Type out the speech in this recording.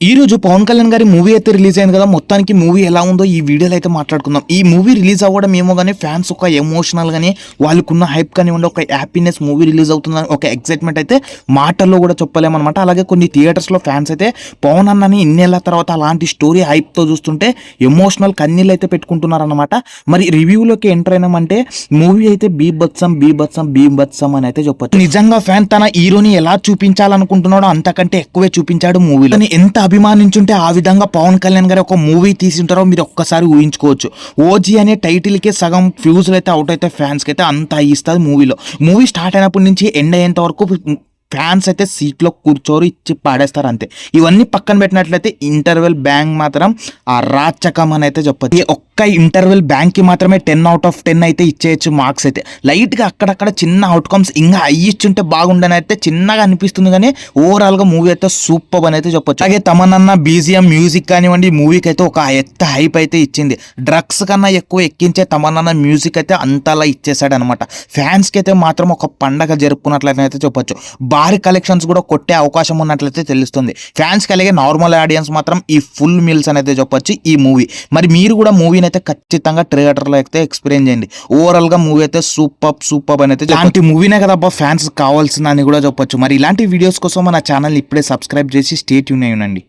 ఈ రోజు పవన్ కళ్యాణ్ గారి మూవీ అయితే రిలీజ్ అయింది కదా. మొత్తానికి మూవీ ఎలా ఉందో ఈ వీడియోలో అయితే మాట్లాడుకుందాం. ఈ మూవీ రిలీజ్ అవ్వడం ఏమో కానీ ఫ్యాన్స్ ఒక ఎమోషనల్ గానీ వాళ్ళకున్న హైప్ కానివ్వండి, ఒక హ్యాపీనెస్, మూవీ రిలీజ్ అవుతుందని ఒక ఎక్సైట్మెంట్ అయితే మాటల్లో కూడా చెప్పలేమన్నమాట. అలాగే కొన్ని థియేటర్స్లో ఫ్యాన్స్ అయితే పవన్ అన్నని ఇన్నేళ్ల తర్వాత అలాంటి స్టోరీ హైప్తో చూస్తుంటే ఎమోషనల్ కన్నీళ్ళు అయితే పెట్టుకుంటున్నారన్నమాట. మరి రివ్యూలోకి ఎంటర్ అయినామంటే మూవీ అయితే బీభత్సం అని అయితే చెప్పొచ్చు. నిజంగా ఫ్యాన్ తన హీరోని ఎలా చూపించాలనుకుంటున్నాడో అంతకంటే ఎక్కువే చూపించాడు మూవీలో. ఎంత అభిమానించుంటే ఆ విధంగా పవన్ కళ్యాణ్ గారు ఒక మూవీ తీసింటారో మీరు ఒక్కసారి ఊహించుకోవచ్చు. ఓజీ అనే టైటిల్కే సగం ఫ్యూజులు అయితే అవుట్ అయితే ఫ్యాన్స్కి అయితే అంత ఇస్తుంది మూవీలో. మూవీ స్టార్ట్ అయినప్పటి నుంచి ఎండ్ అయ్యేంత వరకు ఫ్యాన్స్ అయితే సీట్లో కూర్చోరు, ఇచ్చి పాడేస్తారు అంతే. ఇవన్నీ పక్కన పెట్టినట్లయితే ఇంటర్వెల్ బ్యాంక్ మాత్రం ఆ రాచకం అని అయితే చెప్పచ్చు. ఈ ఒక్క ఇంటర్వెల్ బ్యాంక్కి మాత్రమే 10/10 అయితే ఇచ్చేయచ్చు మార్క్స్ అయితే. లైట్గా అక్కడక్కడ చిన్న అవుట్కమ్స్ ఇంకా అయ్యిచ్చుంటే బాగుండని అయితే చిన్నగా అనిపిస్తుంది, కానీ ఓవరాల్గా మూవీ అయితే సూపర్ అని అయితే చెప్పొచ్చు. అలాగే తమన్నా బీజిఎం మ్యూజిక్ కానివ్వండి మూవీకి అయితే ఒక ఎత్త హైప్ అయితే ఇచ్చింది. డ్రగ్స్ కన్నా ఎక్కువ ఎక్కించే తమన్నా మ్యూజిక్ అయితే అంతలా ఇచ్చేసాడు అనమాట. ఫ్యాన్స్కి అయితే మాత్రం ఒక పండగ జరుపుకున్నట్లయితే చెప్పొచ్చు. భారీ కలెక్షన్స్ కూడా కొట్టే అవకాశం ఉన్నట్లయితే తెలుస్తుంది ఫ్యాన్స్కి. అలాగే నార్మల్ ఆడియన్స్ మాత్రం ఈ ఫుల్ మీల్స్ అనేది చెప్పొచ్చు ఈ మూవీ. మరి మీరు కూడా మూవీని అయితే ఖచ్చితంగా థియేటర్లో అయితే ఎక్స్పీరియన్స్ చేయండి. ఓవరాల్గా మూవీ అయితే సూపర్ అని అయితే. ఇలాంటి మూవీనే కదా ఫ్యాన్స్ కావాల్సిందని కూడా చెప్పొచ్చు. మరి ఇలాంటి వీడియోస్ కోసం మన ఛానల్ ఇప్పుడే సబ్స్క్రైబ్ చేసి స్టే ట్యూన్ అయ్యండి.